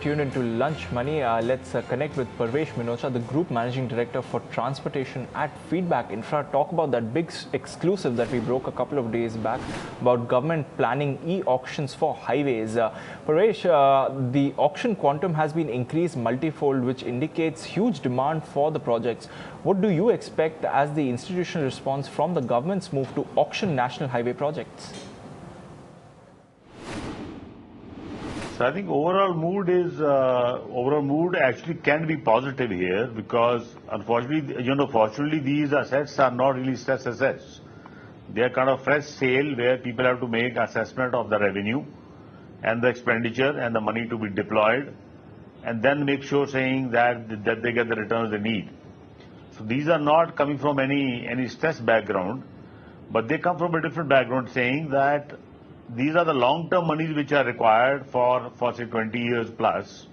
tuned into Lunch Money. Let's connect with Parvesh Minocha, the Group Managing Director for Transportation at Feedback Infra. Talk about that big exclusive that we broke a couple of days back about government planning e-auctions for highways. Parvesh, the auction quantum has been increased multifold, which indicates huge demand for the projects. What do you expect as the institutional response from the government's move to auction national highway projects? So I think overall mood actually can be positive here because unfortunately, fortunately these assets are not really stress assets. They are kind of fresh sale where people have to make assessment of the revenue and the expenditure and the money to be deployed and then make sure saying that they get the returns they need. So these are not coming from any stress background, but they come from a different background saying that these are the long-term monies which are required for say 20 years plus.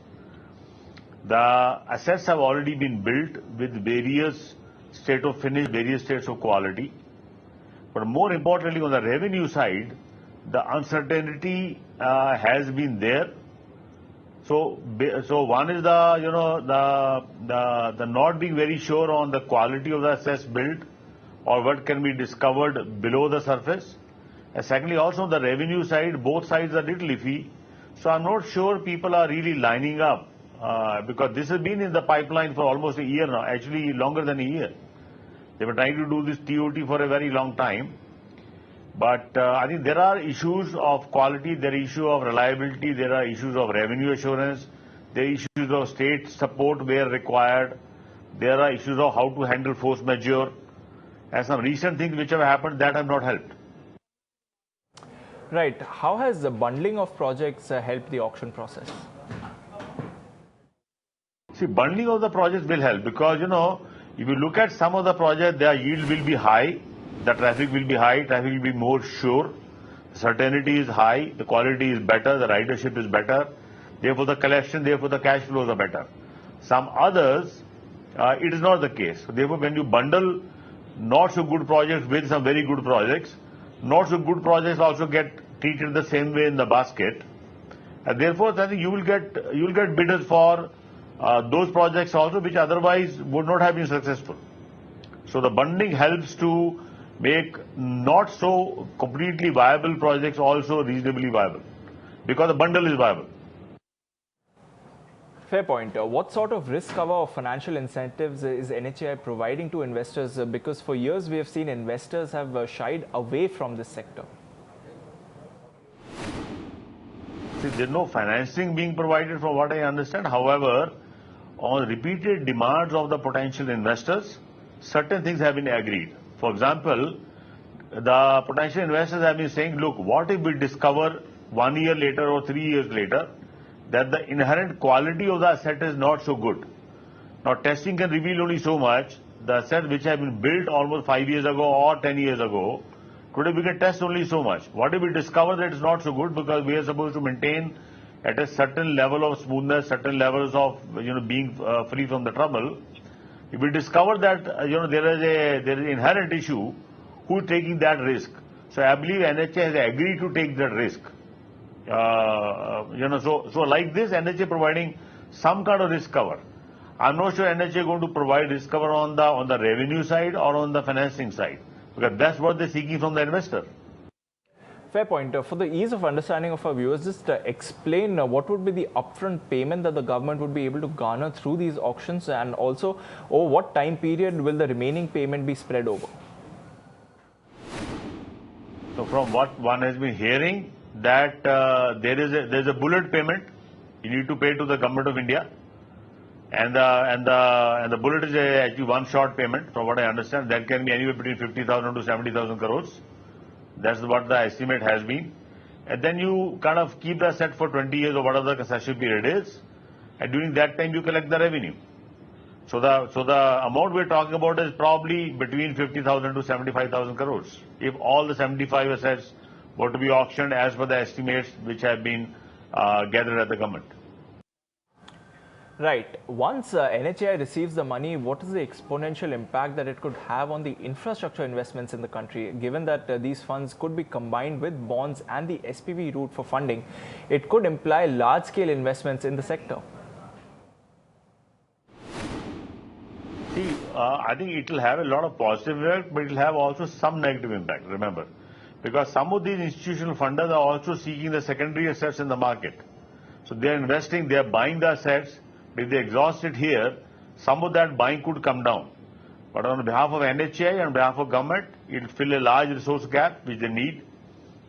The assets have already been built with various state of finish, various states of quality. But more importantly, on the revenue side, the uncertainty has been there. So one is the not being very sure on the quality of the assets built or what can be discovered below the surface. And secondly, also on the revenue side, both sides are little iffy. So I'm not sure people are really lining up because this has been in the pipeline for almost a year now, actually longer than a year. They were trying to do this TOT for a very long time. But I think there are issues of quality, there are issues of reliability, there are issues of revenue assurance, there are issues of state support where required, there are issues of how to handle force majeure, and some recent things which have happened that have not helped. Right. How has the bundling of projects helped the auction process? See, bundling of the projects will help because, if you look at some of the projects, their yield will be high, the traffic will be high, traffic will be more sure, certainty is high, the quality is better, the ridership is better, therefore the collection, therefore the cash flows are better. Some others, it is not the case. Therefore, when you bundle not so good projects with some very good projects, not so good projects also get treated the same way in the basket, and therefore I think you will get bidders for those projects also which otherwise would not have been successful. So the bundling helps to make not so completely viable projects also reasonably viable because the bundle is viable. Fair point. What sort of risk cover or financial incentives is NHAI providing to investors? Because for years we have seen investors have shied away from this sector. See, there is no financing being provided from what I understand. However, on repeated demands of the potential investors, certain things have been agreed. For example, the potential investors have been saying, look, what if we discover 1 year later or 3 years later that the inherent quality of the asset is not so good. Now, testing can reveal only so much. The assets which have been built almost 5 years ago or 10 years ago, today we can test only so much. What if we discover that it's not so good because we are supposed to maintain at a certain level of smoothness, certain levels of being free from the trouble. If we discover that there is an inherent issue, who is taking that risk? So I believe NHAI has agreed to take that risk. So like this, NHAI providing some kind of risk cover. I'm not sure NHAI going to provide risk cover on the revenue side or on the financing side, because that's what they're seeking from the investor. Fair point. For the ease of understanding of our viewers, just explain what would be the upfront payment that the government would be able to garner through these auctions, and also over what time period will the remaining payment be spread over? So from what one has been hearing, that there's a bullet payment you need to pay to the government of India, and the bullet is actually one shot payment. From what I understand, that can be anywhere between 50,000 to 70,000 crores. That's what the estimate has been. And then you kind of keep the asset for 20 years or whatever the concession period is, and during that time you collect the revenue. So the amount we're talking about is probably between 50,000 to 75,000 crores. If all the 75 assets were to be auctioned as per the estimates which have been gathered at the government. Right. Once NHAI receives the money, what is the exponential impact that it could have on the infrastructure investments in the country? Given that these funds could be combined with bonds and the SPV route for funding, it could imply large-scale investments in the sector. See, I think it will have a lot of positive impact, but it will have also some negative impact, remember. Because some of these institutional funders are also seeking the secondary assets in the market. So they are investing, they are buying the assets. If they exhaust it here, some of that buying could come down. But on behalf of NHAI and on behalf of government, it will fill a large resource gap which they need.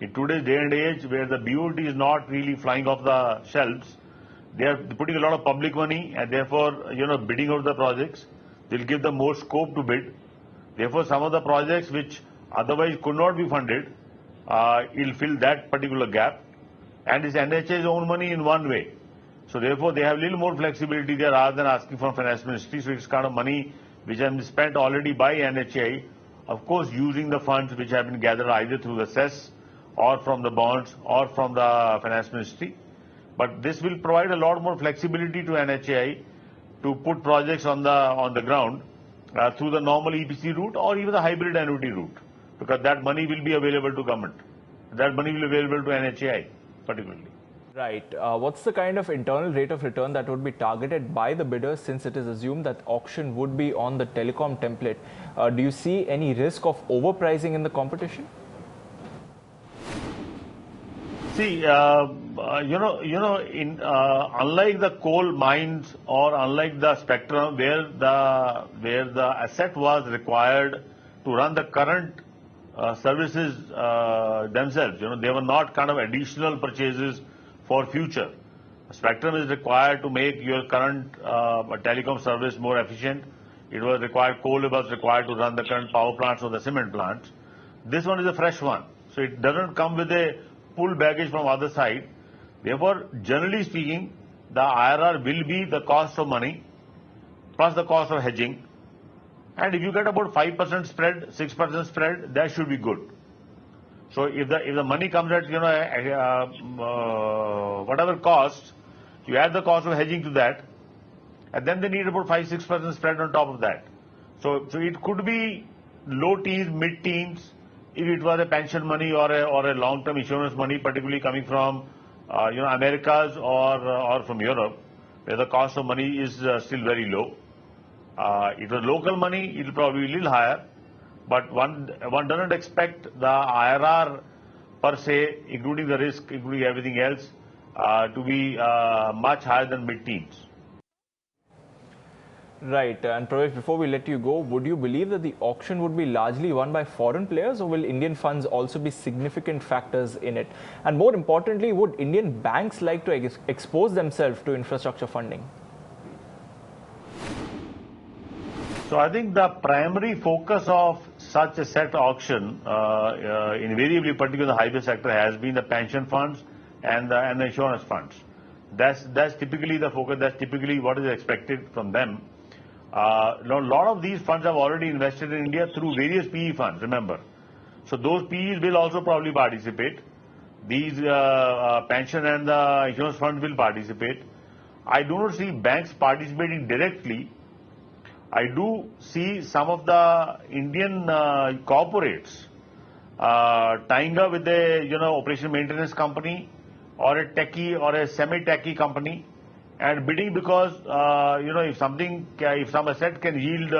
In today's day and age where the BOT is not really flying off the shelves, they are putting a lot of public money and therefore, bidding out the projects. They'll give them more scope to bid. Therefore, some of the projects which otherwise could not be funded, will fill that particular gap. And it's NHAI's own money in one way. So therefore, they have a little more flexibility there rather than asking from Finance Ministry. So it's kind of money which has been spent already by NHAI, of course, using the funds which have been gathered either through the cess or from the bonds or from the Finance Ministry. But this will provide a lot more flexibility to NHAI to put projects on the ground through the normal EPC route or even the hybrid annuity route, because that money will be available to government. That money will be available to NHAI particularly. Right. What's the kind of internal rate of return that would be targeted by the bidders, since it is assumed that auction would be on the telecom template? Do you see any risk of overpricing in the competition? See, unlike the coal mines or unlike the spectrum where the asset was required to run the current services themselves, they were not kind of additional purchases for future. Spectrum is required to make your current telecom service more efficient. It was required, coal was required to run the current power plants or the cement plants. This one is a fresh one. So it doesn't come with a pull baggage from other side. Therefore, generally speaking, the IRR will be the cost of money plus the cost of hedging. And if you get about 5% spread, 6% spread, that should be good. So if the money comes at whatever cost, you add the cost of hedging to that, and then they need about 5-6% spread on top of that. So it could be low teens, mid teens, if it was a pension money or a long-term insurance money, particularly coming from Americas or from Europe, where the cost of money is still very low. If it was local money, it will probably be a little higher. But one doesn't expect the IRR per se, including the risk, including everything else, to be much higher than mid-teens. Right. And Parvesh, before we let you go, would you believe that the auction would be largely won by foreign players, or will Indian funds also be significant factors in it? And more importantly, would Indian banks like to expose themselves to infrastructure funding? So I think the primary focus of such a set auction, invariably, particularly the highway sector, has been the pension funds and the insurance funds. That's typically the focus. That's typically what is expected from them. A lot of these funds have already invested in India through various PE funds, remember. So those PEs will also probably participate. These pension and the insurance funds will participate. I do not see banks participating directly. I do see some of the Indian corporates tying up with a operation maintenance company or a techie or a semi-techie company and bidding because if some asset can yield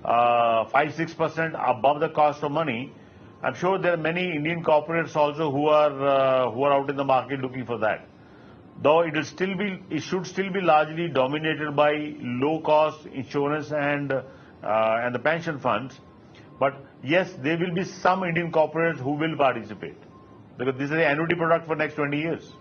5-6% above the cost of money, I'm sure there are many Indian corporates also who are out in the market looking for that. Though it should still be largely dominated by low-cost insurance and the pension funds. But yes, there will be some Indian corporates who will participate because this is an annuity product for next 20 years.